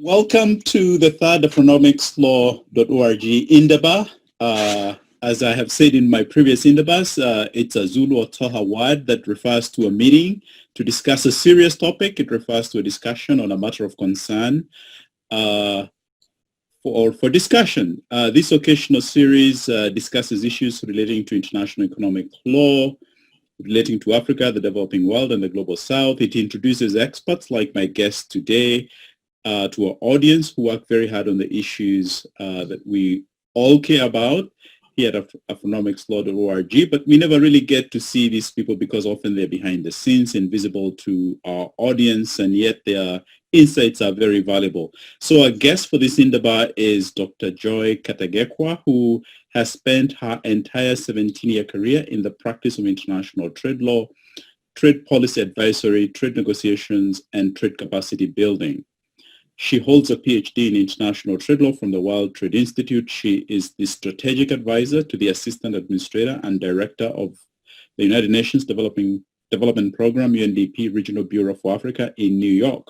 Welcome to the third Afronomicslaw.org Indaba. As I have said in my previous Indabas, it's a Zulu or Toha word that refers to a meeting to discuss a serious topic. It refers to a discussion on a matter of concern for discussion. This occasional series discusses issues relating to international economic law, relating to Africa, the developing world, and the global south. It introduces experts like my guest today to our audience who work very hard on the issues that we all care about here at Afronomicslaw.org, but we never really get to see these people because often they're behind the scenes, invisible to our audience, and yet their insights are very valuable. So our guest for this Indaba is Dr. Joy Kategekwa, who has spent her entire 17-year career in the practice of international trade law, trade policy advisory, trade negotiations, and trade capacity building. She holds a PhD in international trade law from the World Trade Institute. She is the strategic advisor to the Assistant Administrator and Director of the United Nations Development Program, UNDP Regional Bureau for Africa in New York,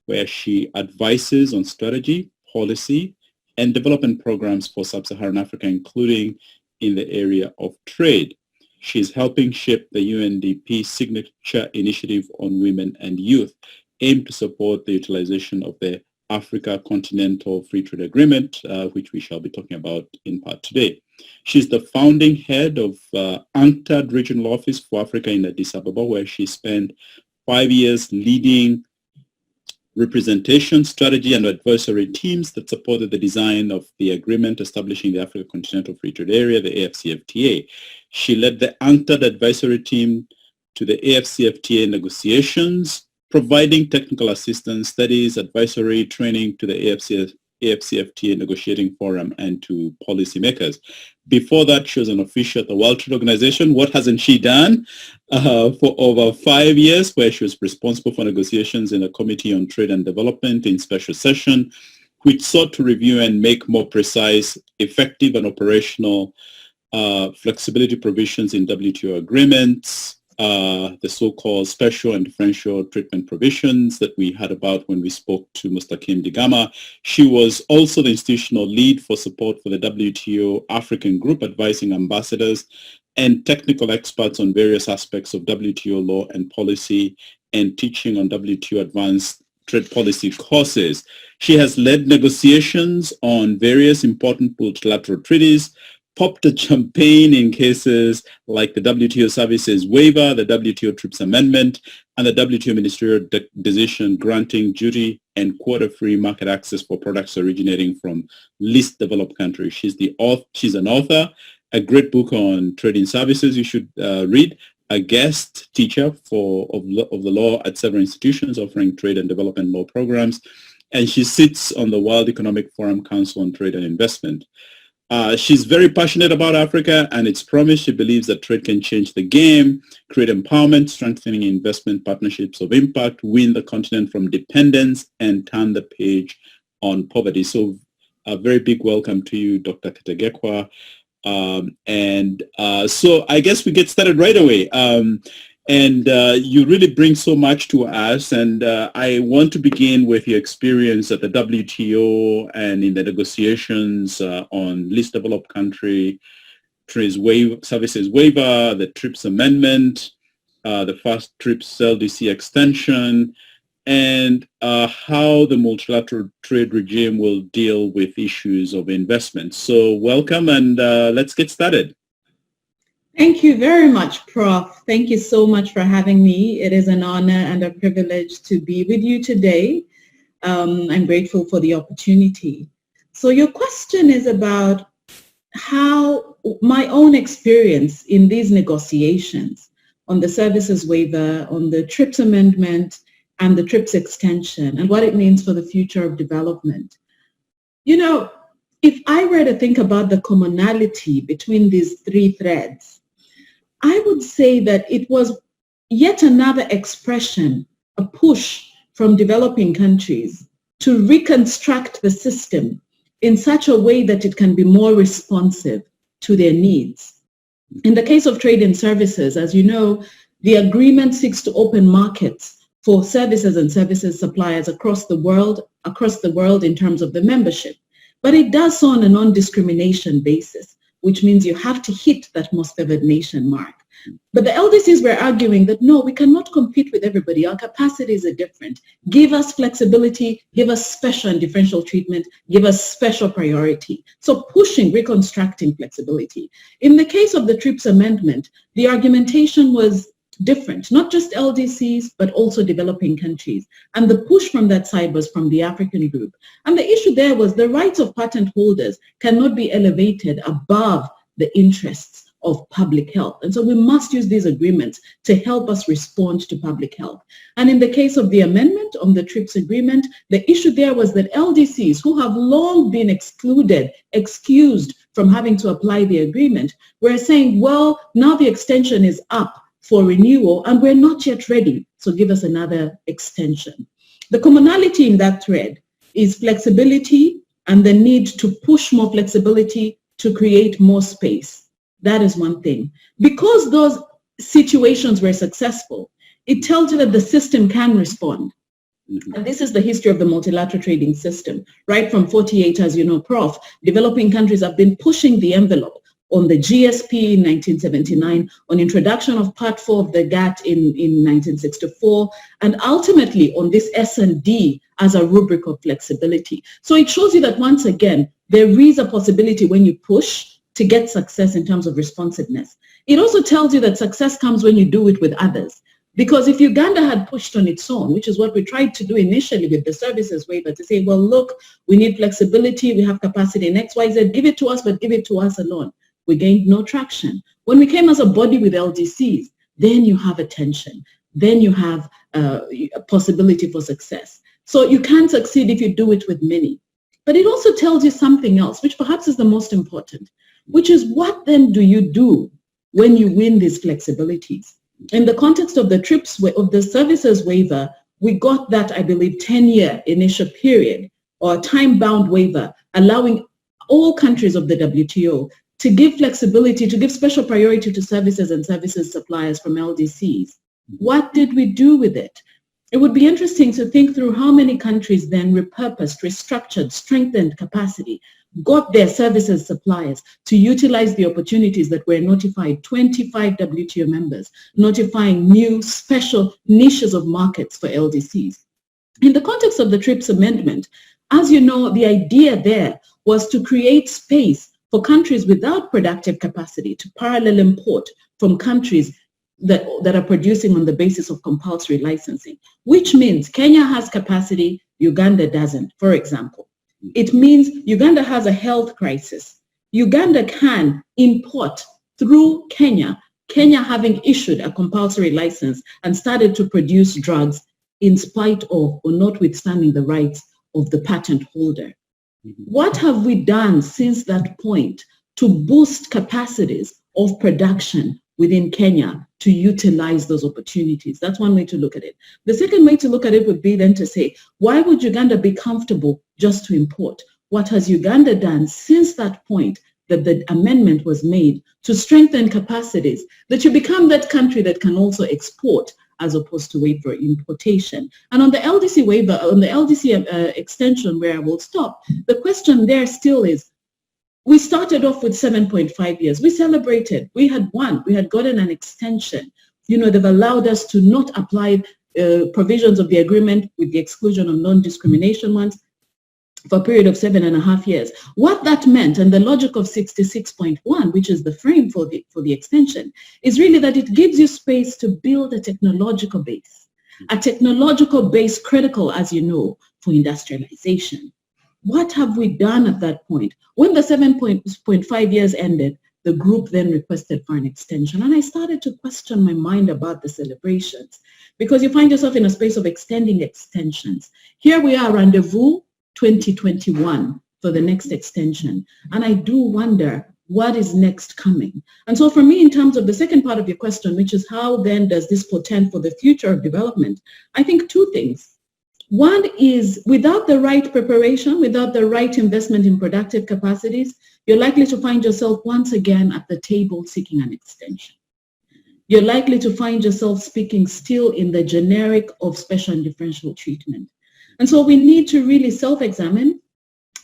where she advises on strategy, policy, and development programs for sub-Saharan Africa, including in the area of trade. She is helping shape the UNDP signature initiative on women and youth, aimed to support the utilization of the Africa Continental Free Trade Agreement, which we shall be talking about in part today. She's the founding head of UNCTAD Regional Office for Africa in Addis Ababa, where she spent 5 years leading representation, strategy, and advisory teams that supported the design of the agreement establishing the Africa Continental Free Trade Area, the AfCFTA. She led the UNCTAD advisory team to the AfCFTA negotiations, providing technical assistance, studies, advisory, training to the AfCFTA negotiating forum and to policymakers. Before that, she was an official at the World Trade Organization. What hasn't she done? For over 5 years, where she was responsible for negotiations in a Committee on Trade and Development in special session, which sought to review and make more precise, effective, and operational flexibility provisions in WTO agreements, the so-called special and differential treatment provisions that we heard about when we spoke to Mustakim Digama. She was also the institutional lead for support for the WTO African Group, advising ambassadors and technical experts on various aspects of WTO law and policy, and teaching on WTO advanced trade policy courses. She has led negotiations on various important multilateral treaties, popped a champagne in cases like the WTO Services Waiver, the WTO TRIPS Amendment, and the WTO Ministerial Decision granting duty and quota-free market access for products originating from least developed countries. She's an author, a great book on trading services you should read, a guest teacher of the law at several institutions offering trade and development law programs, and she sits on the World Economic Forum Council on Trade and Investment. She's very passionate about Africa and its promise. She believes that trade can change the game, create empowerment, strengthening investment partnerships of impact, win the continent from dependence, and turn the page on poverty. So a very big welcome to you, Dr. Kategekwa. So I guess we get started right away. You really bring so much to us, and I want to begin with your experience at the WTO and in the negotiations on least developed country trade services waiver, the TRIPS amendment, the first TRIPS LDC extension, and how the multilateral trade regime will deal with issues of investment. So welcome, and let's get started. Thank you very much, Prof. Thank you so much for having me. It is an honor and a privilege to be with you today. I'm grateful for the opportunity. So your question is about how my own experience in these negotiations on the services waiver, on the TRIPS amendment, and the TRIPS extension, and what it means for the future of development. You know, if I were to think about the commonality between these three threads, I would say that it was yet another expression, a push from developing countries to reconstruct the system in such a way that it can be more responsive to their needs. In the case of trade and services, as you know, the agreement seeks to open markets for services and services suppliers across the world across the world in terms of the membership. But it does so on a non-discrimination basis, which means you have to hit that most favored nation mark. But the LDCs were arguing that, no, we cannot compete with everybody. Our capacities are different. Give us flexibility, give us special and differential treatment, give us special priority. So pushing, reconstructing flexibility. In the case of the TRIPS amendment, the argumentation was different, not just LDCs, but also developing countries. And the push from that side was from the African group. And the issue there was the rights of patent holders cannot be elevated above the interests of public health. And so we must use these agreements to help us respond to public health. And in the case of the amendment on the TRIPS agreement, the issue there was that LDCs who have long been excused from having to apply the agreement, were saying, well, now the extension is up for renewal and we're not yet ready, so give us another extension. The commonality in that thread is flexibility and the need to push more flexibility to create more space. That is one thing. Because those situations were successful, it tells you that the system can respond. And this is the history of the multilateral trading system. Right from 48, as you know, Prof, developing countries have been pushing the envelope on the GSP in 1979, on introduction of Part 4 of the Gathii in 1964, and ultimately on this S&D as a rubric of flexibility. So it shows you that once again, there is a possibility when you push to get success in terms of responsiveness. It also tells you that success comes when you do it with others. Because if Uganda had pushed on its own, which is what we tried to do initially with the services waiver, to say, well, look, we need flexibility, we have capacity in XYZ, give it to us, but give it to us alone. We gained no traction. When we came as a body with LDCs, then you have attention. Then you have a possibility for success. So you can succeed if you do it with many. But it also tells you something else, which perhaps is the most important, which is what then do you do when you win these flexibilities? In the context of the TRIPS, of the services waiver, we got that, I believe, 10-year initial period or time-bound waiver, allowing all countries of the WTO to give flexibility, to give special priority to services and services suppliers from LDCs. What did we do with it? It would be interesting to think through how many countries then repurposed, restructured, strengthened capacity, got their services suppliers to utilize the opportunities that were notified, 25 WTO members, notifying new special niches of markets for LDCs. In the context of the TRIPS amendment, as you know, the idea there was to create space for countries without productive capacity to parallel import from countries that are producing on the basis of compulsory licensing, which means Kenya has capacity, Uganda doesn't, for example. It means Uganda has a health crisis. Uganda can import through Kenya, Kenya having issued a compulsory license and started to produce drugs in spite of or notwithstanding the rights of the patent holder. What have we done since that point to boost capacities of production within Kenya to utilize those opportunities? That's one way to look at it. The second way to look at it would be then to say, why would Uganda be comfortable just to import? What has Uganda done since that point that the amendment was made to strengthen capacities, that you become that country that can also export as opposed to wait for importation? And on the LDC waiver, on the LDC extension, where I will stop, the question there still is, we started off with 7.5 years. We celebrated. We had won. We had gotten an extension. You know, they've allowed us to not apply provisions of the agreement with the exclusion of non-discrimination ones for a period of 7.5 years. What that meant, and the logic of 66.1, which is the frame for the extension, is really that it gives you space to build a technological base critical, as you know, for industrialization. What have we done at that point? When the 7.5 years ended, the group then requested for an extension. And I started to question my mind about the celebrations, because you find yourself in a space of extending extensions. Here we are, rendezvous 2021 for the next extension. And I do wonder what is next coming. And so for me, in terms of the second part of your question, which is how then does this portend for the future of development, I think two things. One is, without the right preparation, without the right investment in productive capacities, you're likely to find yourself once again at the table seeking an extension. You're likely to find yourself speaking still in the generic of special and differential treatment. And so we need to really self-examine,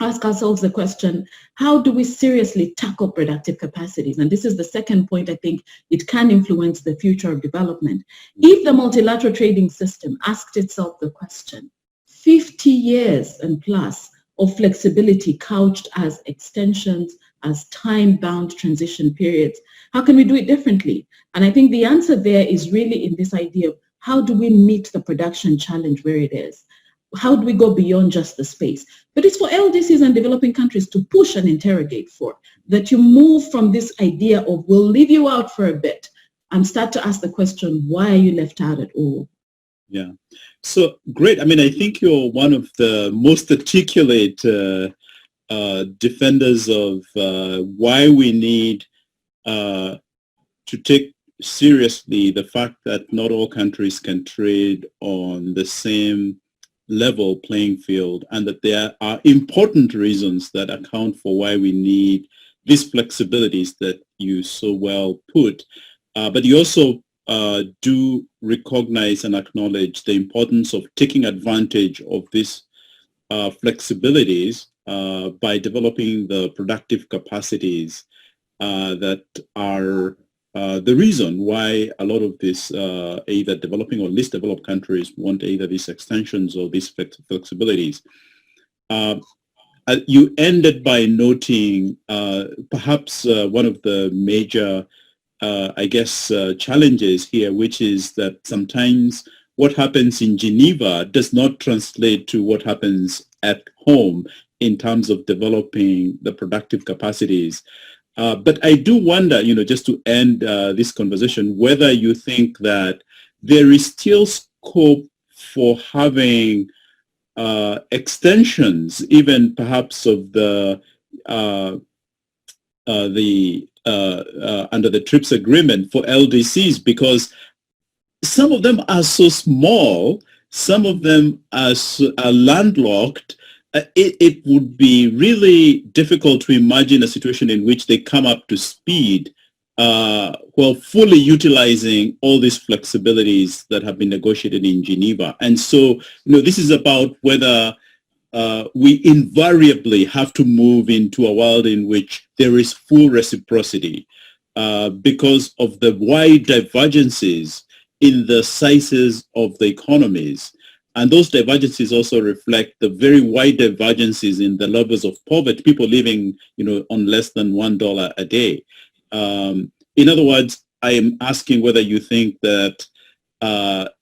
ask ourselves the question, how do we seriously tackle productive capacities? And this is the second point. I think it can influence the future of development. If the multilateral trading system asked itself the question, 50 years and plus of flexibility couched as extensions, as time-bound transition periods, how can we do it differently? And I think the answer there is really in this idea of how do we meet the production challenge where it is? How do we go beyond just the space? But it's for LDCs and developing countries to push and interrogate for, that you move from this idea of we'll leave you out for a bit and start to ask the question, why are you left out at all? Yeah. So great. I mean, I think you're one of the most articulate defenders of why we need to take seriously the fact that not all countries can trade on the same level playing field, and that there are important reasons that account for why we need these flexibilities that you so well put. But you also do recognize and acknowledge the importance of taking advantage of these flexibilities by developing the productive capacities that are the reason why a lot of these either developing or least developed countries want either these extensions or these flexibilities. You ended by noting perhaps one of the major, challenges here, which is that sometimes what happens in Geneva does not translate to what happens at home in terms of developing the productive capacities. But I do wonder, just to end this conversation, whether you think that there is still scope for having extensions, even perhaps of the under the TRIPS agreement for LDCs, because some of them are so small, some of them are landlocked. It would be really difficult to imagine a situation in which they come up to speed while fully utilizing all these flexibilities that have been negotiated in Geneva. And so, this is about whether we invariably have to move into a world in which there is full reciprocity because of the wide divergences in the sizes of the economies. And those divergences also reflect the very wide divergences in the levels of poverty, people living, on less than $1 a day. In other words, I am asking whether you think that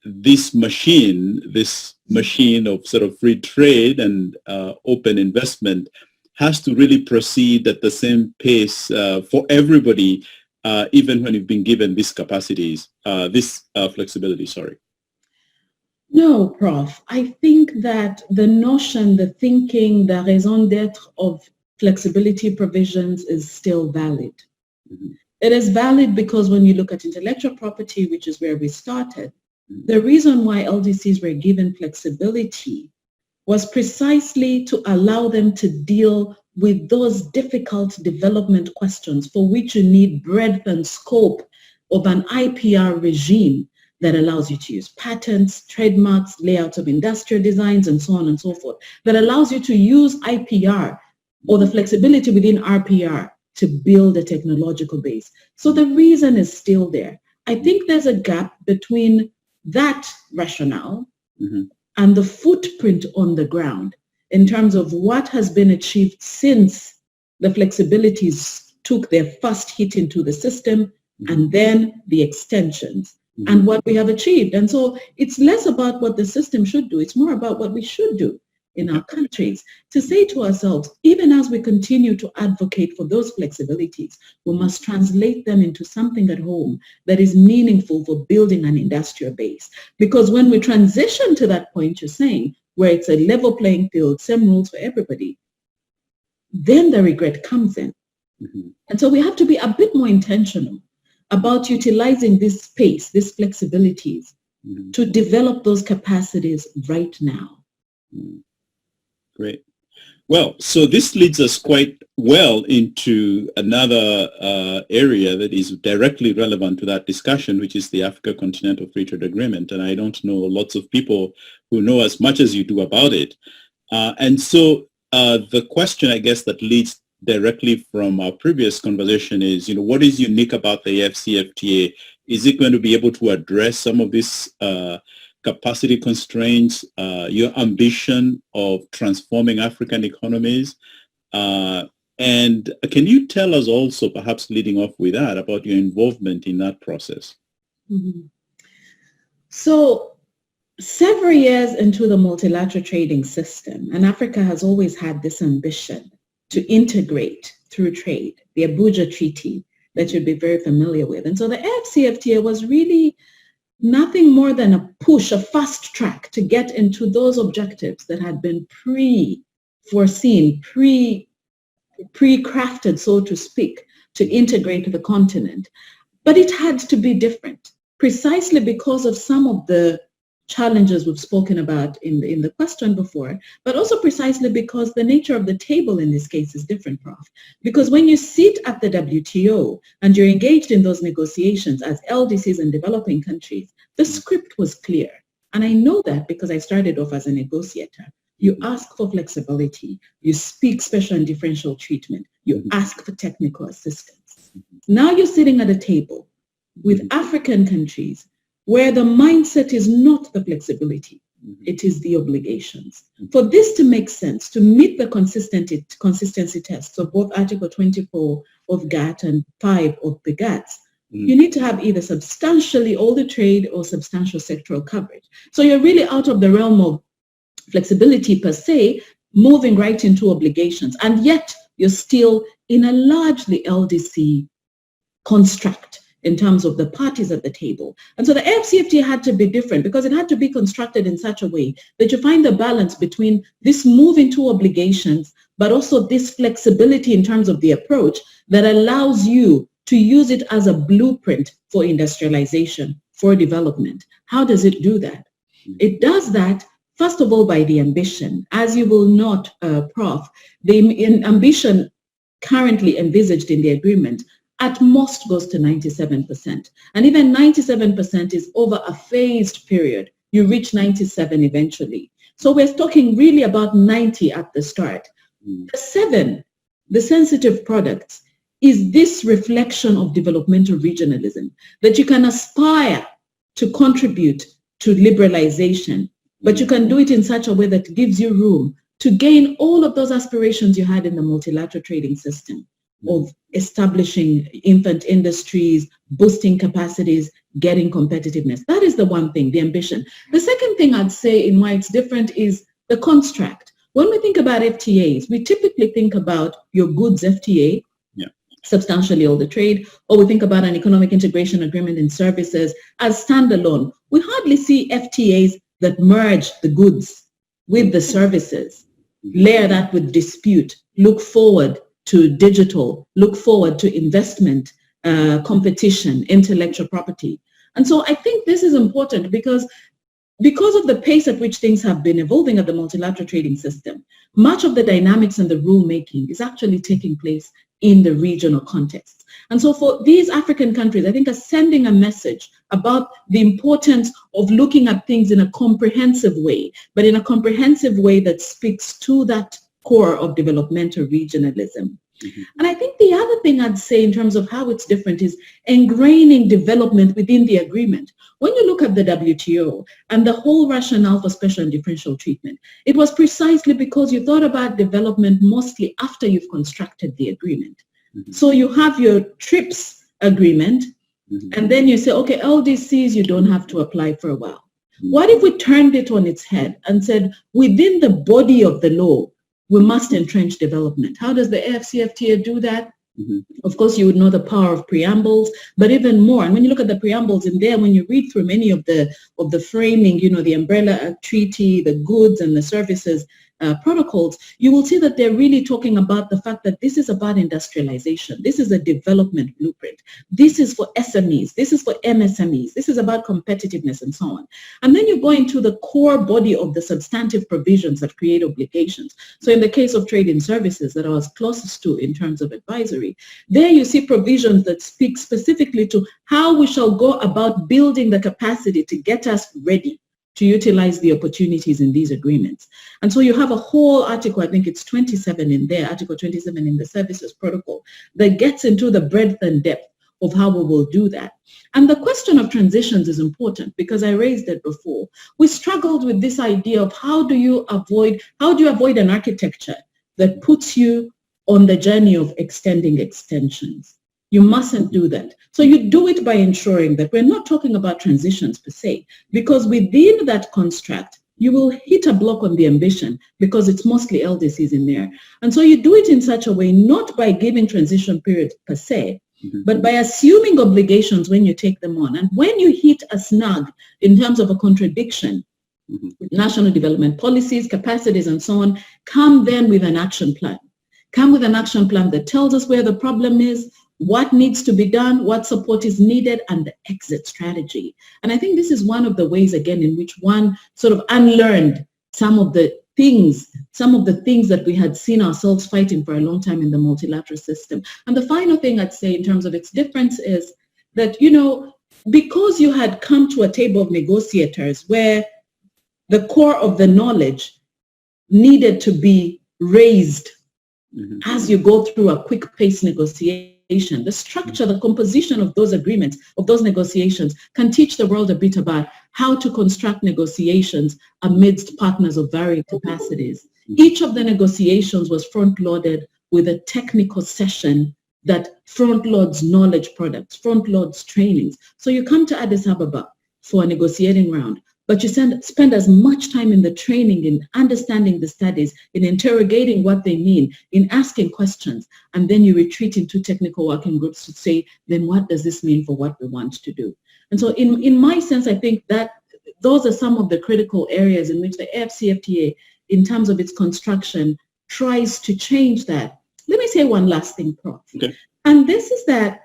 this machine of sort of free trade and open investment has to really proceed at the same pace for everybody, even when you've been given these capacities, this flexibility, sorry. No, Prof. I think that the notion, the thinking, the raison d'etre of flexibility provisions is still valid. Mm-hmm. It is valid because when you look at intellectual property, which is where we started, the reason why LDCs were given flexibility was precisely to allow them to deal with those difficult development questions for which you need breadth and scope of an IPR regime that allows you to use patents, trademarks, layouts of industrial designs, and so on and so forth, that allows you to use IPR or the flexibility within RPR to build a technological base. So the reason is still there. I think there's a gap between that rationale and the footprint on the ground in terms of what has been achieved since the flexibilities took their first hit into the system and then the extensions. And what we have achieved. And so it's less about what the system should do. It's more about what we should do in our countries to say to ourselves, even as we continue to advocate for those flexibilities, we must translate them into something at home that is meaningful for building an industrial base. Because when we transition to that point you're saying, where it's a level playing field, same rules for everybody, then the regret comes in. And so we have to be a bit more intentional about utilizing this space, these flexibilities, to develop those capacities right now. Great. Well, so this leads us quite well into another area that is directly relevant to that discussion, which is the Africa Continental Free Trade Agreement. And I don't know lots of people who know as much as you do about it. And so the question, I guess, that leads directly from our previous conversation is, what is unique about the AfCFTA? Is it going to be able to address some of these capacity constraints, your ambition of transforming African economies? And can you tell us also, perhaps leading off with that, about your involvement in that process? Mm-hmm. So several years into the multilateral trading system, and Africa has always had this ambition to integrate through trade, the Abuja Treaty that you'd be very familiar with. And so the AfCFTA was really nothing more than a push, a fast track to get into those objectives that had been pre-foreseen, pre-crafted, so to speak, to integrate the continent. But it had to be different, precisely because of some of the challenges we've spoken about in the question before, but also precisely because the nature of the table in this case is different, Prof. Because when you sit at the WTO and you're engaged in those negotiations as LDCs in developing countries, the script was clear. And I know that because I started off as a negotiator. You ask for flexibility, you speak special and differential treatment, you ask for technical assistance. Now you're sitting at a table with African countries where the mindset is not the flexibility, it is the obligations. For this to make sense, to meet the consistency tests of both Article 24 of GATT and 5 of the GATTs, you need to have either substantially all the trade or substantial sectoral coverage. So you're really out of the realm of flexibility per se, moving right into obligations, and yet you're still in a largely LDC construct in terms of the parties at the table. And so the AfCFTA had to be different because it had to be constructed in such a way that you find the balance between this move into obligations, but also this flexibility in terms of the approach that allows you to use it as a blueprint for industrialization, for development. How does it do that? It does that, first of all, by the ambition. As you will note, Prof, the ambition currently envisaged in the agreement at most goes to 97%. And even 97% is over a phased period. You reach 97 eventually. So we're talking really about 90 at the start. The 7, the sensitive products, is this reflection of developmental regionalism, that you can aspire to contribute to liberalization, but you can do it in such a way that gives you room to gain all of those aspirations you had in the multilateral trading system of establishing infant industries, boosting capacities, getting competitiveness. That is the one thing, the ambition. The second thing I'd say in why it's different is the construct. When we think about FTAs, we typically think about your goods FTA, substantially all the trade, or we think about an economic integration agreement in services as standalone. We hardly see FTAs that merge the goods with the services, layer that with dispute, look forward to digital, look forward to investment, competition, intellectual property. And so I think this is important because of the pace at which things have been evolving at the multilateral trading system, much of the dynamics and the rulemaking is actually taking place in the regional context. And so for these African countries, I think are sending a message about the importance of looking at things in a comprehensive way, but in a comprehensive way that speaks to that core of developmental regionalism. And I think the other thing I'd say in terms of how it's different is ingraining development within the agreement. When you look at the WTO and the whole rationale for special and differential treatment, it was precisely because you thought about development mostly after you've constructed the agreement. So you have your TRIPS agreement, and then you say, okay, LDCs, you don't have to apply for a while. What if we turned it on its head and said, within the body of the law, we must entrench development? How does the AfCFTA do that? Of course, you would know the power of preambles, but even more. And when you look at the preambles in there, when you read through many of the framing, the umbrella treaty, the goods and the services, protocols, you will see that they're really talking about the fact that this is about industrialization. This is a development blueprint. This is for SMEs. This is for MSMEs. This is about competitiveness and so on. And then you go into the core body of the substantive provisions that create obligations. So in the case of trade and services that I was closest to in terms of advisory, there you see provisions that speak specifically to how we shall go about building the capacity to get us ready to utilize the opportunities in these agreements. And so you have a whole article, I think it's 27 in there, Article 27 in the Services Protocol, that gets into the breadth and depth of how we will do that. And the question of transitions is important because I raised it before. We struggled with this idea of how do you avoid an architecture that puts you on the journey of extending extensions. You mustn't do that. So you do it by ensuring that we're not talking about transitions per se, because within that construct, you will hit a block on the ambition because it's mostly LDCs in there. And so you do it in such a way, not by giving transition periods per se, but by assuming obligations when you take them on. And when you hit a snag in terms of a contradiction with national development policies, capacities, and so on, come then with an action plan. Come with an action plan that tells us where the problem is, what needs to be done, what support is needed, and the exit strategy. And I think this is one of the ways, again, in which one sort of unlearned some of the things that we had seen ourselves fighting for a long time in the multilateral system. And the final thing I'd say in terms of its difference is that, you know, because you had come to a table of negotiators where the core of the knowledge needed to be raised as you go through a quick pace negotiation, the structure, the composition of those agreements, of those negotiations can teach the world a bit about how to construct negotiations amidst partners of varying capacities. Each of the negotiations was front-loaded with a technical session that front-loads knowledge products, front-loads trainings. So you come to Addis Ababa for a negotiating round, but you spend as much time in the training, in understanding the studies, in interrogating what they mean, in asking questions, and then you retreat into technical working groups to say, then what does this mean for what we want to do? And so in my sense, I think that those are some of the critical areas in which the AfCFTA, in terms of its construction, tries to change that. Let me say one last thing, Prof. Okay. And this is that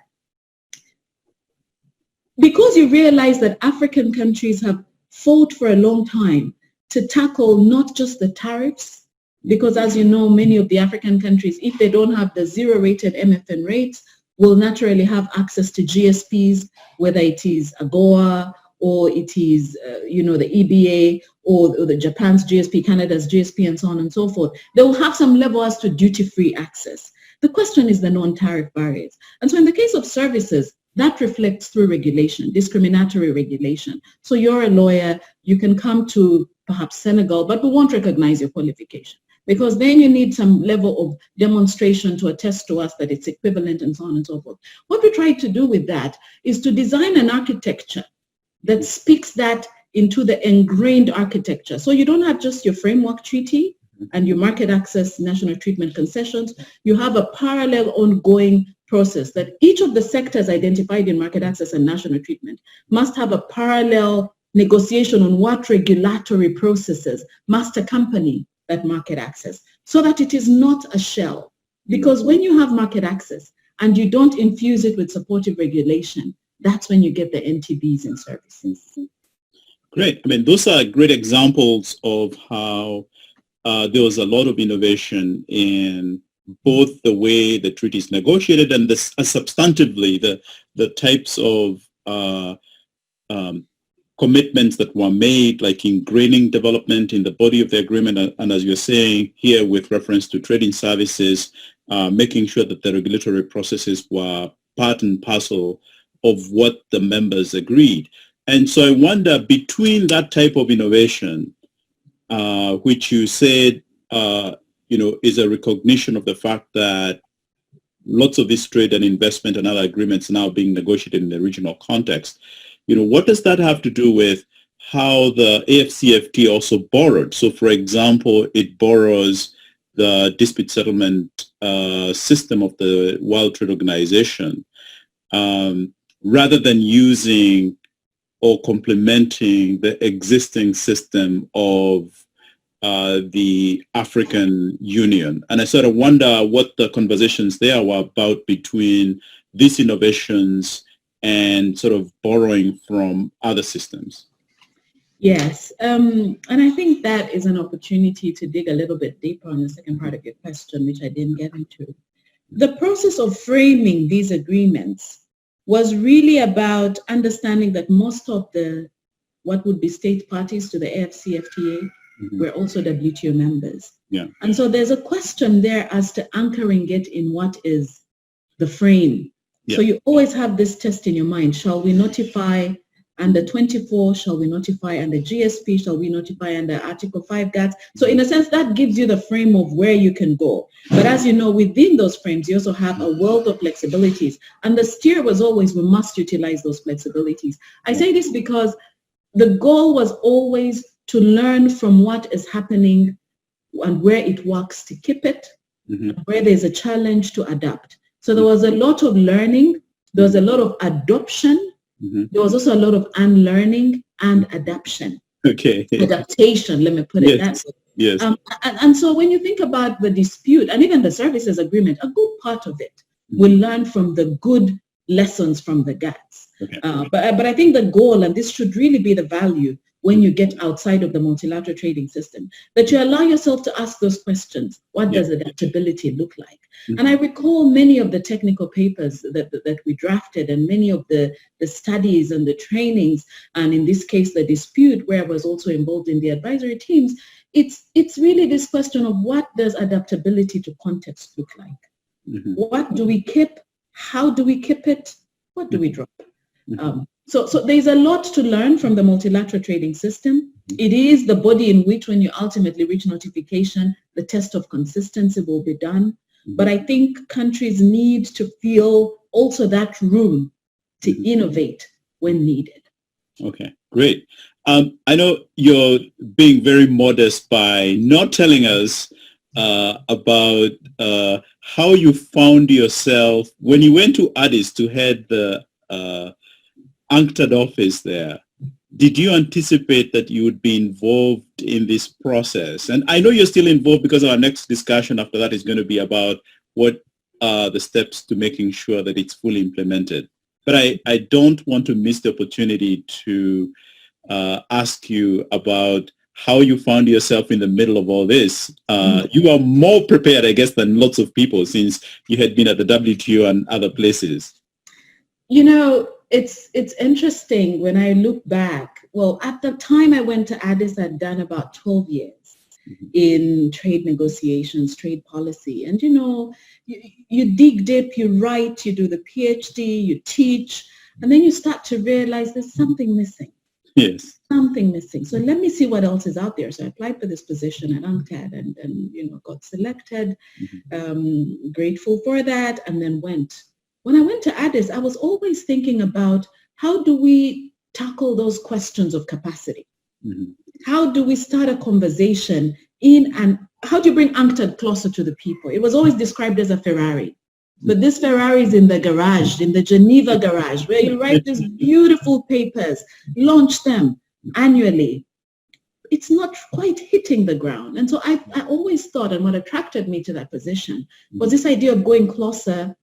because you realize that African countries have fought for a long time to tackle not just the tariffs, because as you know, many of the African countries, if they don't have the zero-rated MFN rates, will naturally have access to GSPs, whether it is AGOA or it is, the EBA or the Japan's GSP, Canada's GSP, and so on and so forth. They will have some level as to duty-free access. The question is the non-tariff barriers. And so in the case of services, that reflects through regulation, discriminatory regulation. So you're a lawyer, you can come to perhaps Senegal, but we won't recognize your qualification because then you need some level of demonstration to attest to us that it's equivalent and so on and so forth. What we try to do with that is to design an architecture that speaks that into the ingrained architecture. So you don't have just your framework treaty and your market access national treatment concessions. You have a parallel ongoing process that each of the sectors identified in market access and national treatment must have a parallel negotiation on what regulatory processes must accompany that market access so that it is not a shell. Because when you have market access and you don't infuse it with supportive regulation, that's when you get the NTBs in services. Great. I mean, those are great examples of how there was a lot of innovation in both the way the treaty is negotiated and substantively the types of commitments that were made, like ingraining development in the body of the agreement, and as you're saying here with reference to trading services, making sure that the regulatory processes were part and parcel of what the members agreed. And so I wonder, between that type of innovation, which you said is a recognition of the fact that lots of this trade and investment and other agreements now being negotiated in the regional context. What does that have to do with how the AfCFTA also borrowed? So, for example, it borrows the dispute settlement system of the World Trade Organization rather than using or complementing the existing system of the African Union. And I sort of wonder what the conversations there were about between these innovations and sort of borrowing from other systems. Yes, and I think that is an opportunity to dig a little bit deeper on the second part of your question, which I didn't get into. The process of framing these agreements was really about understanding that most of the, what would be state parties to the AfCFTA were also WTO members. Yeah. And so there's a question there as to anchoring it in what is the frame. Yeah. So you always have this test in your mind. Shall we notify under 24? Shall we notify under GSP? Shall we notify under Article 5 GATT? So in a sense, that gives you the frame of where you can go. But as you know, within those frames, you also have a world of flexibilities. And the steer was always, we must utilize those flexibilities. I say this because the goal was always to learn from what is happening and where it works to keep it, and where there's a challenge to adapt. So there was a lot of learning, there was a lot of adoption, there was also a lot of unlearning and adaptation. Okay. Adaptation, let me put it that way. Yes. And so when you think about the dispute and even the services agreement, a good part of it will learn from the good lessons from the GATTs. Okay. But I think the goal, and this should really be the value when you get outside of the multilateral trading system, that you allow yourself to ask those questions. What does adaptability look like? And I recall many of the technical papers that we drafted and many of the studies and the trainings, and in this case, the dispute where I was also involved in the advisory teams. It's really this question of what does adaptability to context look like? What do we keep? How do we keep it? What do we drop? So there's a lot to learn from the multilateral trading system. It is the body in which, when you ultimately reach notification, the test of consistency will be done. But I think countries need to feel also that room to innovate when needed. Okay, great. I know you're being very modest by not telling us about how you found yourself when you went to Addis to head the UNCTAD office there. Did you anticipate that you would be involved in this process? And I know you're still involved because our next discussion after that is going to be about what are the steps to making sure that it's fully implemented. But I don't want to miss the opportunity to ask you about how you found yourself in the middle of all this. You are more prepared, I guess, than lots of people since you had been at the WTO and other places. You know, it's interesting when I look back. Well, at the time I went to Addis, I'd done about 12 years in trade negotiations, trade policy. And, you know, you dig deep, you write, you do the PhD, you teach, and then you start to realize there's something missing. Yes. Something missing. So let me see what else is out there. So I applied for this position at UNCTAD and you know, got selected, grateful for that, and then went. When I went to Addis, I was always thinking about how do we tackle those questions of capacity? How do we start a conversation and how do you bring UNCTAD closer to the people? It was always described as a Ferrari. But this Ferrari is in the garage, in the Geneva garage, where you write these beautiful papers, launch them annually. It's not quite hitting the ground. And so I always thought, and what attracted me to that position was this idea of going closer,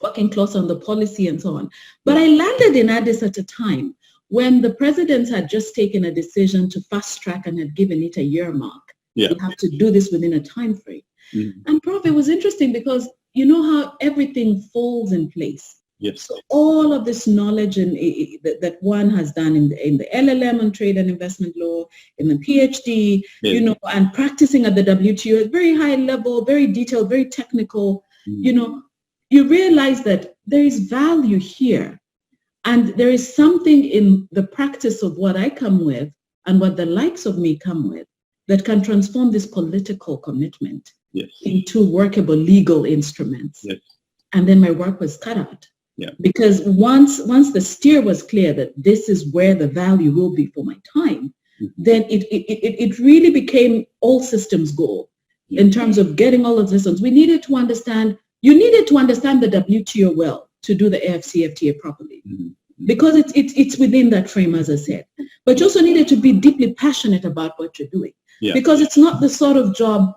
working closer on the policy and so on. But I landed in Addis at a time when the president had just taken a decision to fast track and had given it a year mark. Yeah. We have to do this within a time frame. And Prof, it was interesting because you know how everything falls in place. Yes. So all of this knowledge that one has done in the LLM on trade and investment law, in the PhD, you know, and practicing at the WTO at very high level, very detailed, very technical, you know, you realize that there is value here. And there is something in the practice of what I come with and what the likes of me come with that can transform this political commitment into workable legal instruments. Yes. And then my work was cut out. Yeah. Because once the steer was clear that this is where the value will be for my time, then it really became all systems go in terms of getting all of this. We needed to understand, you needed to understand the WTO well to do the AfCFTA properly. Because it's within that frame, as I said. But you also needed to be deeply passionate about what you're doing. because it's not the sort of job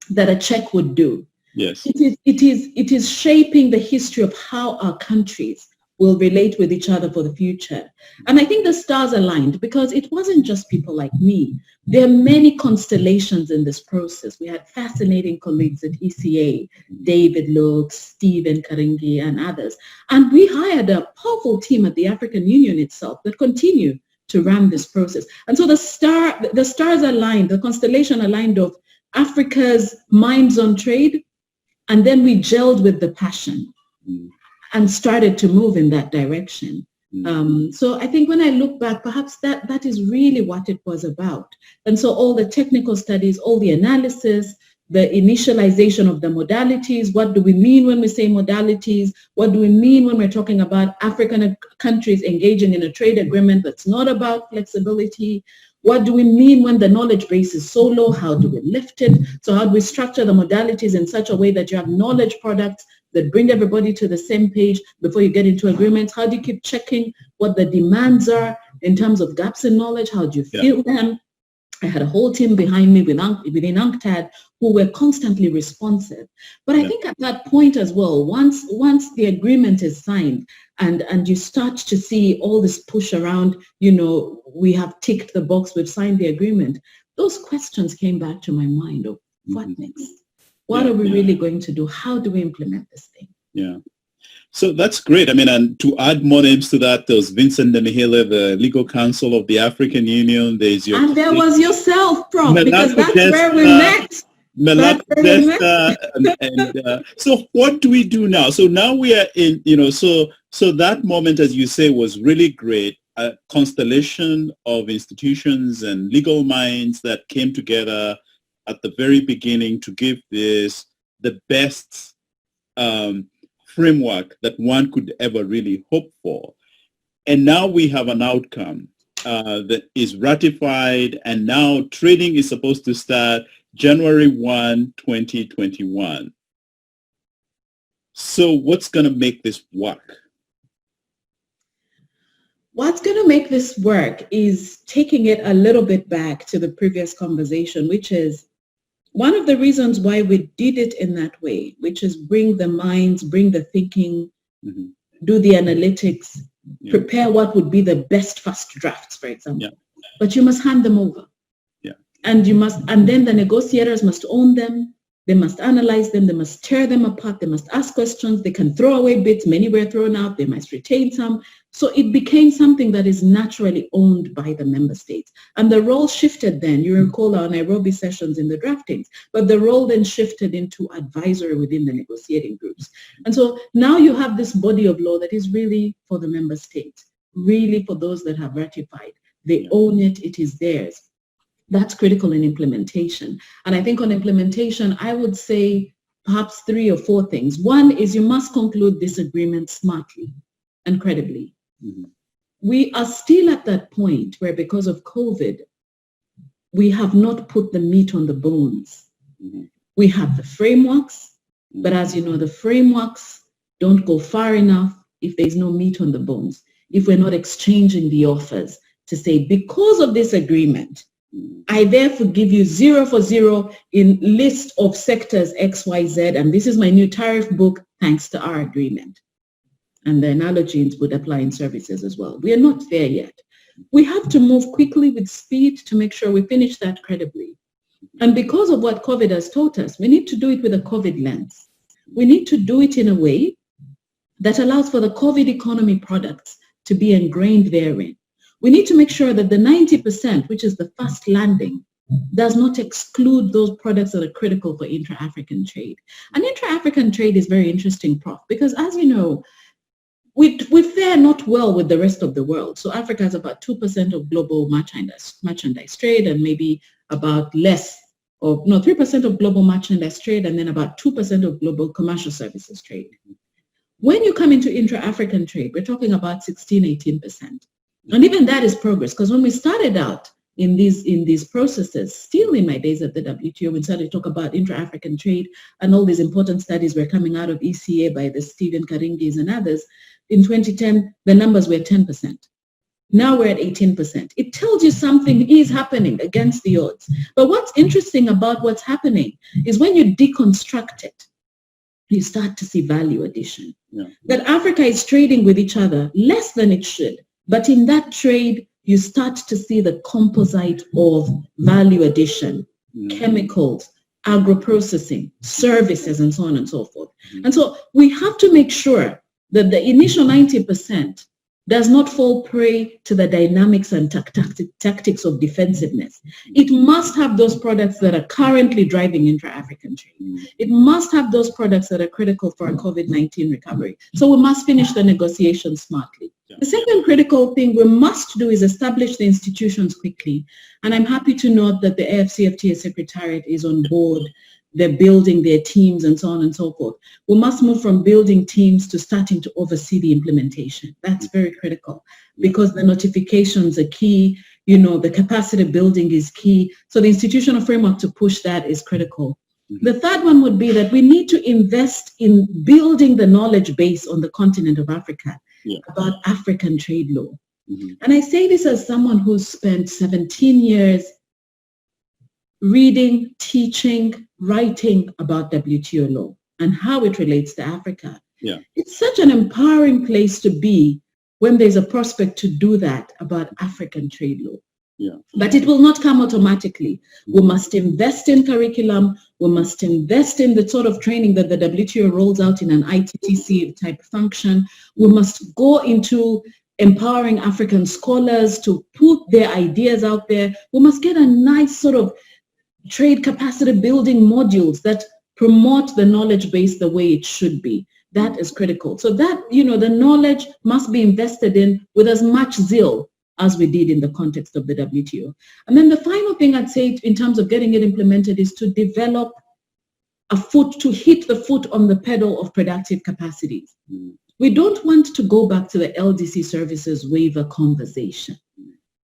that a check would do. Yes. It is shaping the history of how our countries will relate with each other for the future. And I think the stars aligned because it wasn't just people like me. There are many constellations in this process. We had fascinating colleagues at ECA, David Looks, Stephen Karingi, and others. And we hired a powerful team at the African Union itself that continue to run this process. And so the stars aligned, the constellation aligned of Africa's minds on trade, and then we gelled with the passion and started to move in that direction. So I think when I look back, perhaps that is really what it was about. And so all the technical studies, all the analysis, the initialization of the modalities, what do we mean when we say modalities? What do we mean when we're talking about African countries engaging in a trade agreement that's not about flexibility? What do we mean when the knowledge base is so low? How do we lift it? So how do we structure the modalities in such a way that you have knowledge products that bring everybody to the same page before you get into agreements? How do you keep checking what the demands are in terms of gaps in knowledge? How do you fill them? I had a whole team behind me within UNCTAD who were constantly responsive. But I think at that point as well, once the agreement is signed and you start to see all this push around, we have ticked the box, we've signed the agreement, those questions came back to my mind of what next? What are we really going to do? How do we implement this thing? Yeah. So that's great. I mean, and to add more names to that, there was Vincent Demihele, the legal counsel of the African Union. There's your and there was yourself, Prof, because that's where we met. So what do we do now? So now we are in, so that moment, as you say, was really great. A constellation of institutions and legal minds that came together at the very beginning to give this the best framework that one could ever really hope for. And now we have an outcome that is ratified, and now trading is supposed to start January 1, 2021. So what's going to make this work? What's going to make this work is taking it a little bit back to the previous conversation, which is one of the reasons why we did it in that way, which is bring the minds, bring the thinking, do the analytics, prepare what would be the best first drafts, for example. But you must hand them over. And then the negotiators must own them. They must analyze them. They must tear them apart. They must ask questions. They can throw away bits. Many were thrown out. They must retain some. So it became something that is naturally owned by the member states. And the role shifted then. You recall our Nairobi sessions in the draftings, but the role then shifted into advisory within the negotiating groups. And so now you have this body of law that is really for the member states, really for those that have ratified. They own it. It is theirs. That's critical in implementation. And I think on implementation, I would say perhaps 3 or 4 things. One is you must conclude this agreement smartly and credibly. We are still at that point where because of COVID, we have not put the meat on the bones. We have the frameworks, but as you know, the frameworks don't go far enough if there's no meat on the bones, if we're not exchanging the offers to say, because of this agreement, I therefore give you 0 for 0 in list of sectors X, Y, Z, and this is my new tariff book thanks to our agreement. And the analogies would apply in services as well. We are not there yet. We have to move quickly with speed to make sure we finish that credibly. And because of what COVID has taught us, we need to do it with a COVID lens. We need to do it in a way that allows for the COVID economy products to be ingrained therein. We need to make sure that the 90%, which is the first landing, does not exclude those products that are critical for intra-African trade. And intra-African trade is very interesting, Prof, because as you know, we fare not well with the rest of the world. So Africa has about 2% of global merchandise trade and maybe about 3% of global merchandise trade and then about 2% of global commercial services trade. When you come into intra-African trade, we're talking about 16, 18%. And even that is progress, because when we started out in these processes, still in my days at the WTO, we started to talk about intra-African trade and all these important studies were coming out of ECA by the Stephen Karingis and others. In 2010, the numbers were 10%. Now we're at 18%. It tells you something is happening against the odds. But what's interesting about what's happening is when you deconstruct it, you start to see value addition. Yeah. That Africa is trading with each other less than it should. But in that trade, you start to see the composite of value addition, chemicals, agro-processing, services, and so on and so forth. And so we have to make sure that the initial 90% does not fall prey to the dynamics and tactics of defensiveness. It must have those products that are currently driving intra-African trade. It must have those products that are critical for our COVID-19 recovery. So we must finish the negotiations smartly. The second critical thing we must do is establish the institutions quickly. And I'm happy to note that the AfCFTA Secretariat is on board. They're building their teams and so on and so forth. We must move from building teams to starting to oversee the implementation. That's very critical because the notifications are key. You know, the capacity building is key. So the institutional framework to push that is critical. The third one would be that we need to invest in building the knowledge base on the continent of Africa about African trade law. And I say this as someone who's spent 17 years reading, teaching, writing about WTO law and how it relates to Africa. It's such an empowering place to be when there's a prospect to do that about African trade law. But it will not come automatically. We must invest in curriculum. We must invest in the sort of training that the WTO rolls out in an ITTC type function. We must go into empowering African scholars to put their ideas out there. We must get a nice sort of trade capacity building modules that promote the knowledge base the way it should be. That is critical. So that, you know, the knowledge must be invested in with as much zeal as we did in the context of the WTO. And then the final thing I'd say in terms of getting it implemented is to develop to hit the foot on the pedal of productive capacities. We don't want to go back to the LDC services waiver conversation,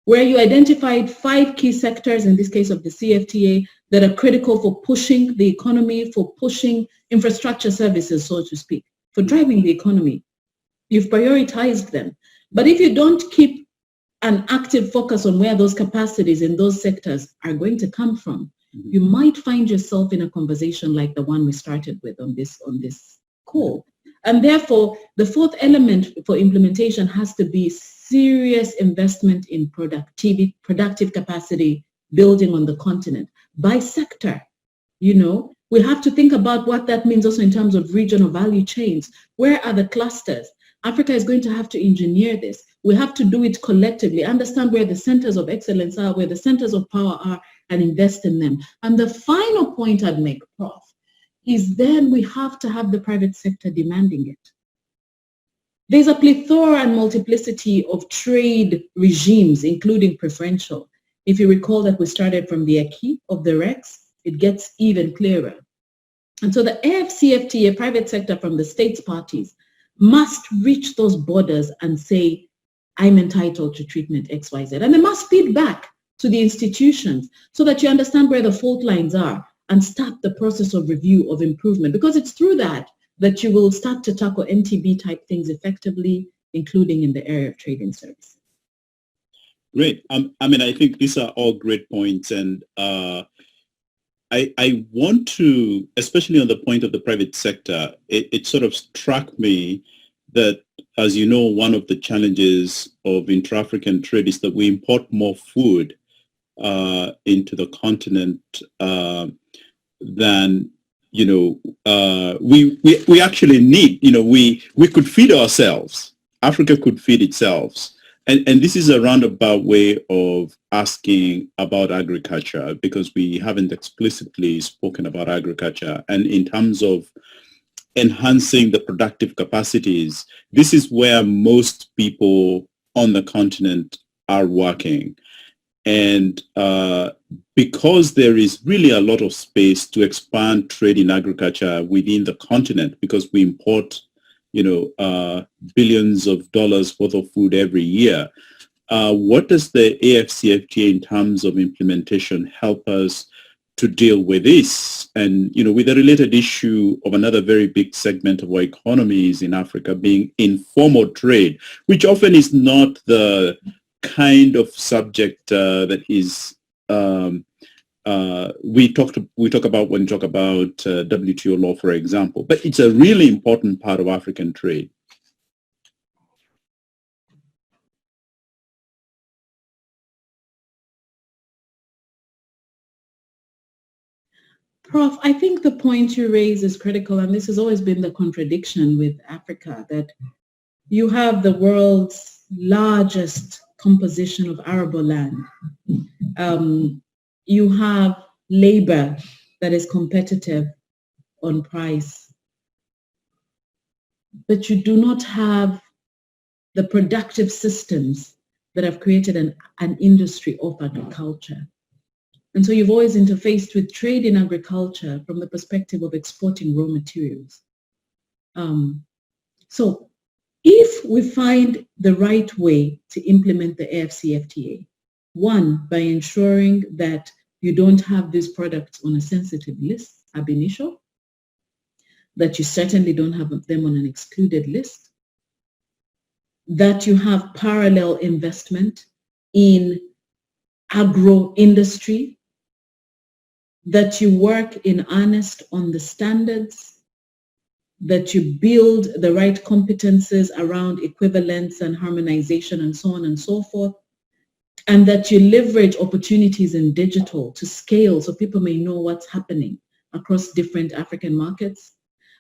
where you identified 5 key sectors, in this case of the CFTA, that are critical for pushing the economy, for pushing infrastructure services, so to speak, for driving the economy. You've prioritized them. But if you don't keep an active focus on where those capacities in those sectors are going to come from, you might find yourself in a conversation like the one we started with on this call. And therefore, the fourth element for implementation has to be serious investment in productive capacity building on the continent by sector. You know, we have to think about what that means also in terms of regional value chains. Where are the clusters? Africa is going to have to engineer this. We have to do it collectively, understand where the centers of excellence are, where the centers of power are, and invest in them. And the final point I'd make, Prof, is then we have to have the private sector demanding it. There's a plethora and multiplicity of trade regimes, including preferential. If you recall that we started from the acquis of the Rex, it gets even clearer. And so the AfCFTA, private sector from the states parties, must reach those borders and say, I'm entitled to treatment XYZ. And they must feed back to the institutions so that you understand where the fault lines are and start the process of review of improvement, because it's through that you will start to tackle NTB type things effectively, including in the area of trade and services. Great. I mean, I think these are all great points. And I want to, especially on the point of the private sector, it sort of struck me that, as you know, one of the challenges of intra-African trade is that we import more food into the continent than, you know, we actually need. You know, we could feed ourselves. Africa could feed itself. And this is a roundabout way of asking about agriculture, because we haven't explicitly spoken about agriculture. And in terms of enhancing the productive capacities, this is where most people on the continent are working. And because there is really a lot of space to expand trade in agriculture within the continent, because we import, you know, billions of dollars worth of food every year. What does the AfCFTA in terms of implementation help us to deal with this? And, you know, with the related issue of another very big segment of our economies in Africa being informal trade, which often is not the kind of subject that is we talk about when we talk about WTO law, for example, but it's a really important part of African trade. Prof, I think the point you raise is critical, and this has always been the contradiction with Africa, that you have the world's largest composition of arable land. You have labor that is competitive on price, but you do not have the productive systems that have created an industry of agriculture. And so you've always interfaced with trade in agriculture from the perspective of exporting raw materials. So if we find the right way to implement the AfCFTA, one, by ensuring that you don't have these products on a sensitive list ab initio, that you certainly don't have them on an excluded list, that you have parallel investment in agro-industry, that you work in earnest on the standards, that you build the right competences around equivalence and harmonization and so on and so forth, and that you leverage opportunities in digital to scale so people may know what's happening across different African markets,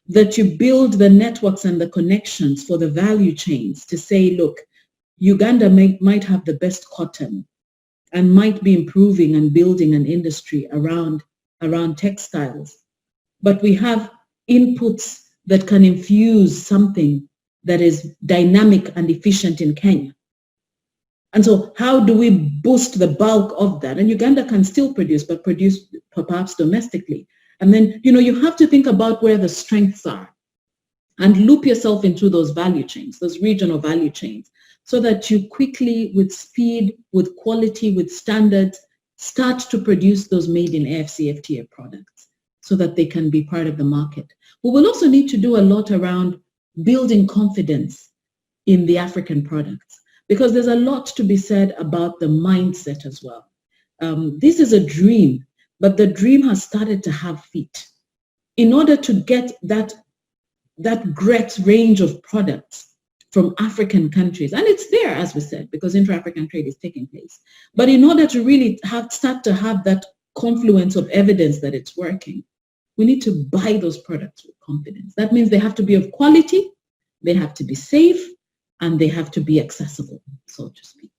that you build the networks and the connections for the value chains to say, look, Uganda might have the best cotton and might be improving and building an industry around textiles, but we have inputs that can infuse something that is dynamic and efficient in Kenya. And so how do we boost the bulk of that? And Uganda can still produce, but produce perhaps domestically. And then, you have to think about where the strengths are and loop yourself into those value chains, those regional value chains, so that you quickly, with speed, with quality, with standards, start to produce those made in AfCFTA products so that they can be part of the market. We will also need to do a lot around building confidence in the African products, because there's a lot to be said about the mindset as well. This is a dream, but the dream has started to have feet. In order to get that great range of products from African countries, and it's there, as we said, because inter-African trade is taking place. But in order to really start to have that confluence of evidence that it's working, we need to buy those products with confidence. That means they have to be of quality, they have to be safe, and they have to be accessible, so to speak.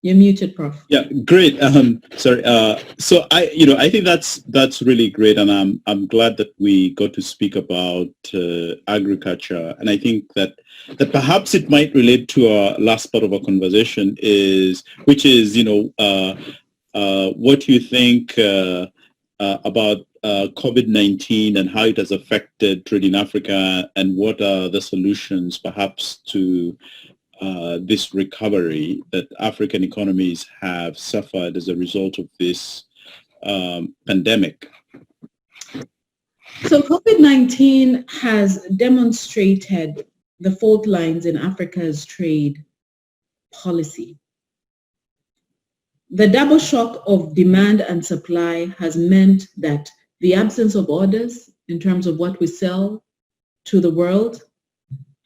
You're muted, Prof. Yeah, great. Sorry. So I think that's really great, and I'm glad that we got to speak about agriculture. And I think that perhaps it might relate to our last part of our conversation, which is what you think about COVID-19 and how it has affected trade in Africa, and what are the solutions perhaps to this recovery that African economies have suffered as a result of this pandemic. So COVID-19 has demonstrated the fault lines in Africa's trade policy. The double shock of demand and supply has meant that the absence of orders in terms of what we sell to the world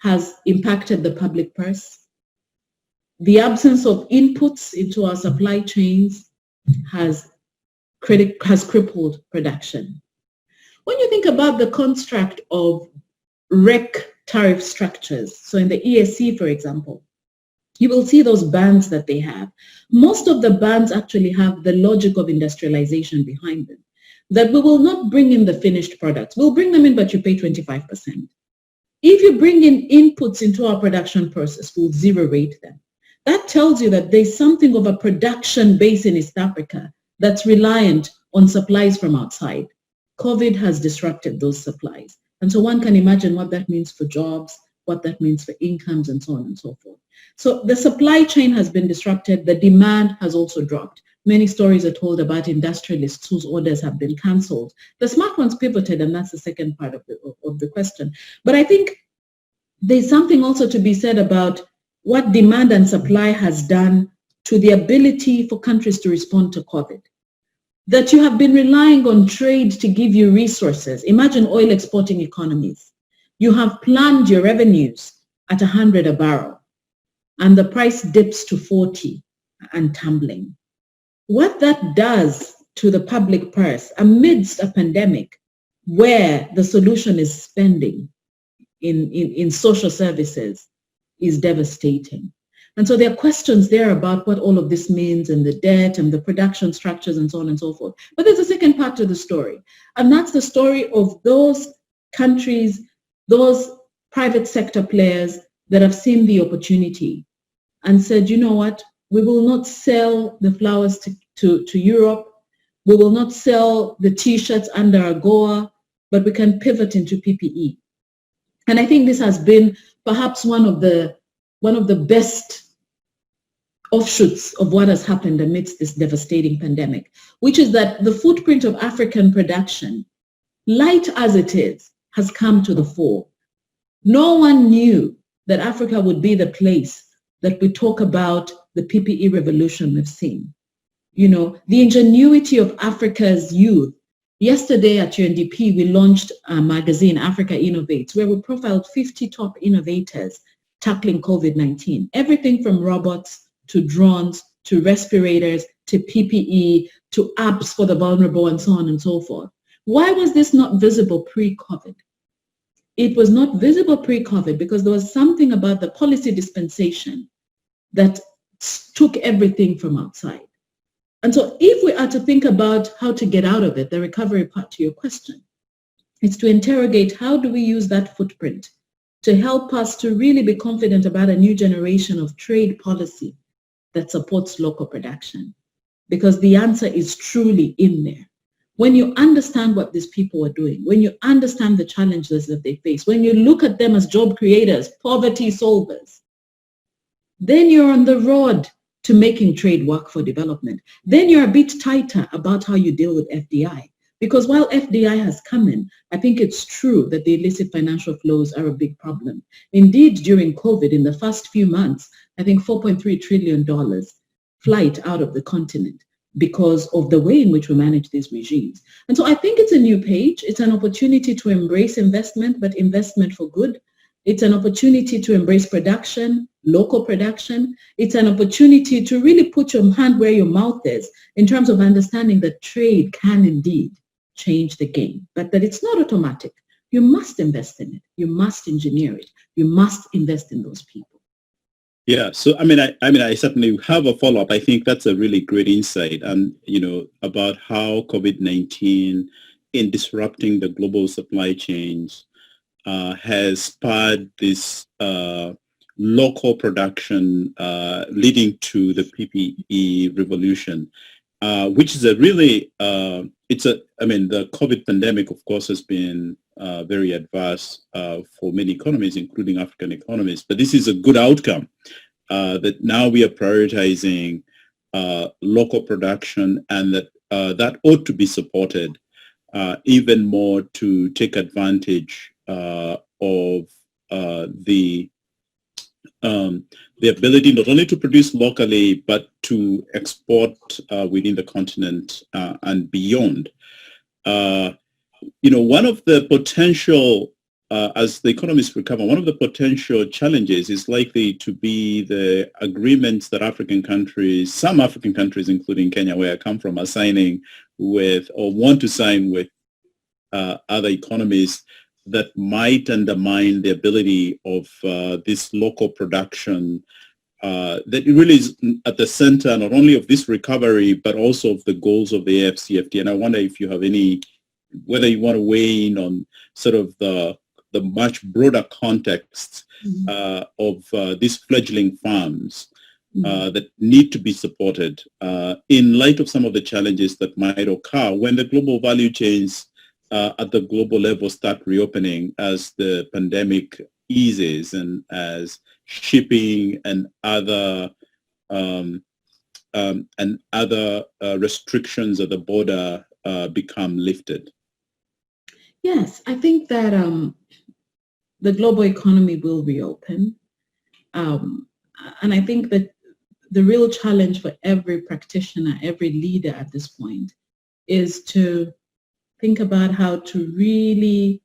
has impacted the public purse. The absence of inputs into our supply chains has crippled production. When you think about the construct of REC tariff structures, so in the ESC, for example, you will see those bands that they have. Most of the bands actually have the logic of industrialization behind them, that we will not bring in the finished products. We'll bring them in, but you pay 25%. If you bring in inputs into our production process, we'll zero rate them. That tells you that there's something of a production base in East Africa that's reliant on supplies from outside. COVID has disrupted those supplies. And so one can imagine what that means for jobs, what that means for incomes, and so on and so forth. So the supply chain has been disrupted. The demand has also dropped. Many stories are told about industrialists whose orders have been cancelled. The smart ones pivoted, and that's the second part of the question. But I think there's something also to be said about what demand and supply has done to the ability for countries to respond to COVID. That you have been relying on trade to give you resources. Imagine oil exporting economies. You have planned your revenues at 100 a barrel, and the price dips to 40 and tumbling. What that does to the public purse amidst a pandemic where the solution is spending in social services is devastating. And so there are questions there about what all of this means and the debt and the production structures and so on and so forth. But there's a second part to the story. And that's the story of those countries, those private sector players that have seen the opportunity and said, you know what, we will not sell the flowers to Europe. We will not sell the T-shirts under AGOA, but we can pivot into PPE. And I think this has been perhaps one of the best offshoots of what has happened amidst this devastating pandemic, which is that the footprint of African production, light as it is, has come to the fore. No one knew that Africa would be the place that we talk about the PPE revolution we've seen. You know, the ingenuity of Africa's youth. Yesterday at UNDP, we launched a magazine, Africa Innovates, where we profiled 50 top innovators tackling COVID-19. Everything from robots to drones, to respirators, to PPE, to apps for the vulnerable, and so on and so forth. Why was this not visible pre-COVID? It was not visible pre-COVID because there was something about the policy dispensation that took everything from outside. And so if we are to think about how to get out of it, the recovery part to your question, it's to interrogate how do we use that footprint to help us to really be confident about a new generation of trade policy that supports local production. Because the answer is truly in there. When you understand what these people are doing, when you understand the challenges that they face, when you look at them as job creators, poverty solvers, then you're on the road to making trade work for development. Then you're a bit tighter about how you deal with FDI. Because while FDI has come in, I think it's true that the illicit financial flows are a big problem. Indeed, during COVID, in the first few months, I think $4.3 trillion flight out of the continent because of the way in which we manage these regimes. And so I think it's a new page. It's an opportunity to embrace investment, but investment for good. It's an opportunity to embrace production, local production. It's an opportunity to really put your hand where your mouth is in terms of understanding that trade can indeed change the game, but that it's not automatic. You must invest in it. You must engineer it. You must invest in those people. Yeah, so I certainly have a follow-up. I think that's a really great insight, and about how COVID-19 in disrupting the global supply chains has spurred this local production leading to the PPE revolution, which is a really the COVID pandemic, of course, has been very adverse for many economies, including African economies. But this is a good outcome that now we are prioritizing local production, and that ought to be supported even more to take advantage of the ability not only to produce locally, but to export within the continent and beyond. One of the potential, as the economies recover, one of the potential challenges is likely to be the agreements that some African countries, including Kenya, where I come from, are signing with or want to sign with other economies that might undermine the ability of this local production that really is at the center not only of this recovery, but also of the goals of the AfCFTA. And I wonder if you have whether you want to weigh in on sort of the much broader context of these fledgling farms that need to be supported in light of some of the challenges that might occur when the global value chains at the global level start reopening as the pandemic eases and as shipping and other restrictions at the border become lifted. Yes, I think that the global economy will reopen. And I think that the real challenge for every practitioner, every leader at this point, is to think about how to really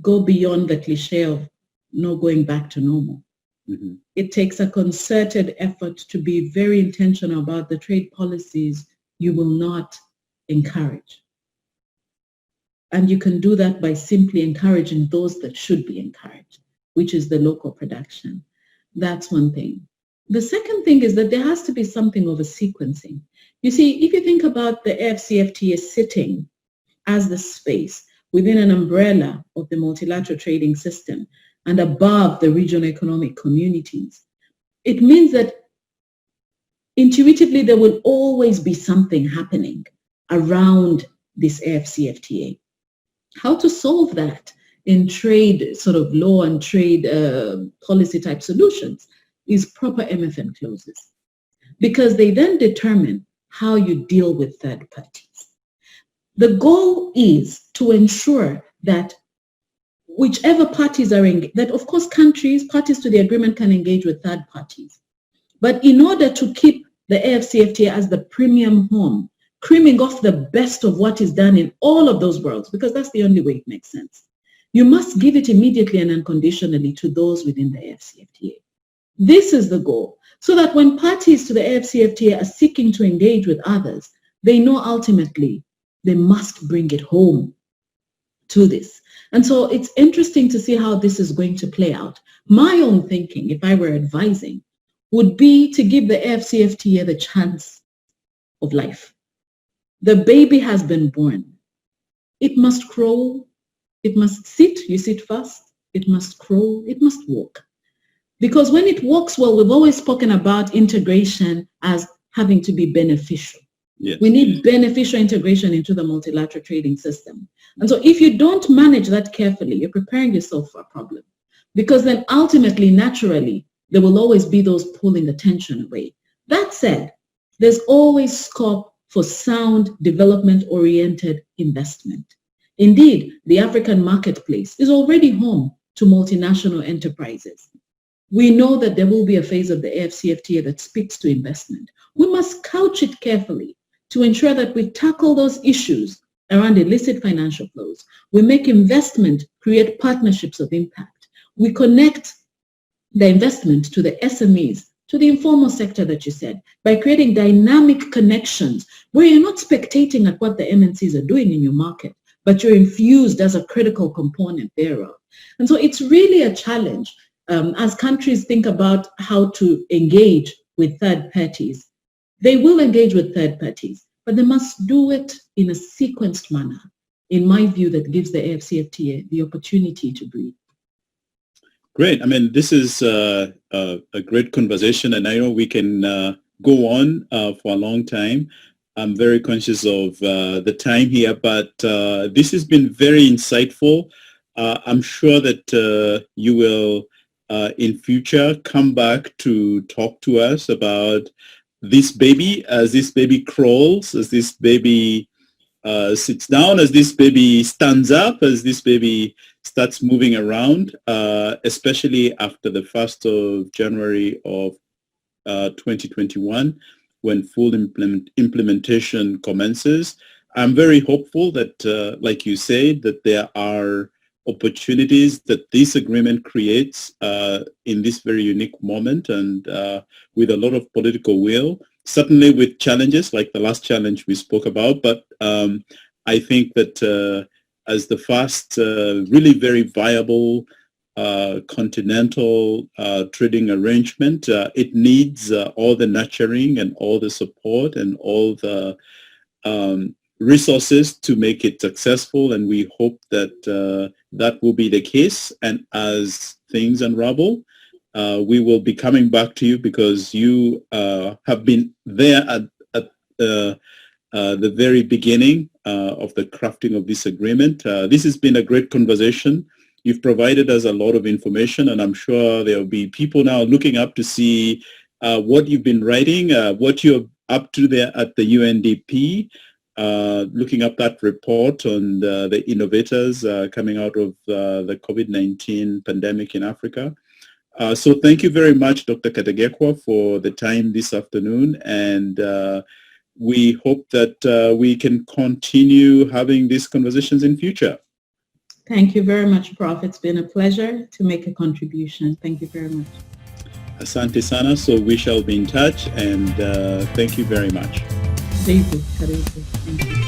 go beyond the cliche of no going back to normal. Mm-hmm. It takes a concerted effort to be very intentional about the trade policies you will not encourage. And you can do that by simply encouraging those that should be encouraged, which is the local production. That's one thing. The second thing is that there has to be something of a sequencing. You see, if you think about the AfCFTA sitting as the space within an umbrella of the multilateral trading system and above the regional economic communities, it means that intuitively there will always be something happening around this AfCFTA. How to solve that in trade sort of law and trade policy type solutions is proper MFN clauses, because they then determine how you deal with third parties. The goal is to ensure that whichever parties are engaged, that of course parties to the agreement can engage with third parties. But in order to keep the AfCFTA as the premium home, creaming off the best of what is done in all of those worlds, because that's the only way it makes sense, you must give it immediately and unconditionally to those within the AfCFTA. This is the goal, so that when parties to the AfCFTA are seeking to engage with others, they know ultimately they must bring it home to this. And so it's interesting to see how this is going to play out. My own thinking, if I were advising, would be to give the AfCFTA the chance of life. The baby has been born. It must crawl. It must sit. You sit first. It must crawl. It must walk. Because when it walks well, we've always spoken about integration as having to be beneficial. Yes. We need beneficial integration into the multilateral trading system. And so if you don't manage that carefully, you're preparing yourself for a problem. Because then ultimately, naturally, there will always be those pulling attention away. That said, there's always scope for sound, development-oriented investment. Indeed, the African marketplace is already home to multinational enterprises. We know that there will be a phase of the AfCFTA that speaks to investment. We must couch it carefully to ensure that we tackle those issues around illicit financial flows. We make investment create partnerships of impact. We connect the investment to the SMEs, to the informal sector that you said, by creating dynamic connections where you're not spectating at what the MNCs are doing in your market, but you're infused as a critical component thereof. And so it's really a challenge as countries think about how to engage with third parties. They will engage with third parties, but they must do it in a sequenced manner, in my view, that gives the AfCFTA the opportunity to breathe. Great. I mean, this is a great conversation, and I know we can go on for a long time. I'm very conscious of the time here, but this has been very insightful. I'm sure that you will, in future, come back to talk to us about this baby, as this baby crawls, as this baby sits down, as this baby stands up, as this baby starts moving around, especially after the 1st of January of 2021, when full implementation commences. I'm very hopeful that, like you say, that there are opportunities that this agreement creates in this very unique moment, and with a lot of political will, certainly with challenges like the last challenge we spoke about. But I think that as the first really very viable continental trading arrangement, it needs all the nurturing and all the support and all the resources to make it successful, and we hope that that will be the case. And as things unravel, we will be coming back to you, because you have been there at the very beginning of the crafting of this agreement. This has been a great conversation. You've provided us a lot of information, and I'm sure there will be people now looking up to see what you've been writing, what you're up to there at the UNDP, looking up that report on the innovators coming out of the COVID-19 pandemic in Africa. So thank you very much, Dr. Kategekwa, for the time this afternoon, and we hope that we can continue having these conversations in future. Thank you very much, Prof. It's been a pleasure to make a contribution. Thank you very much. Asante sana. So we shall be in touch, and thank you very much. Karibu. Thank you.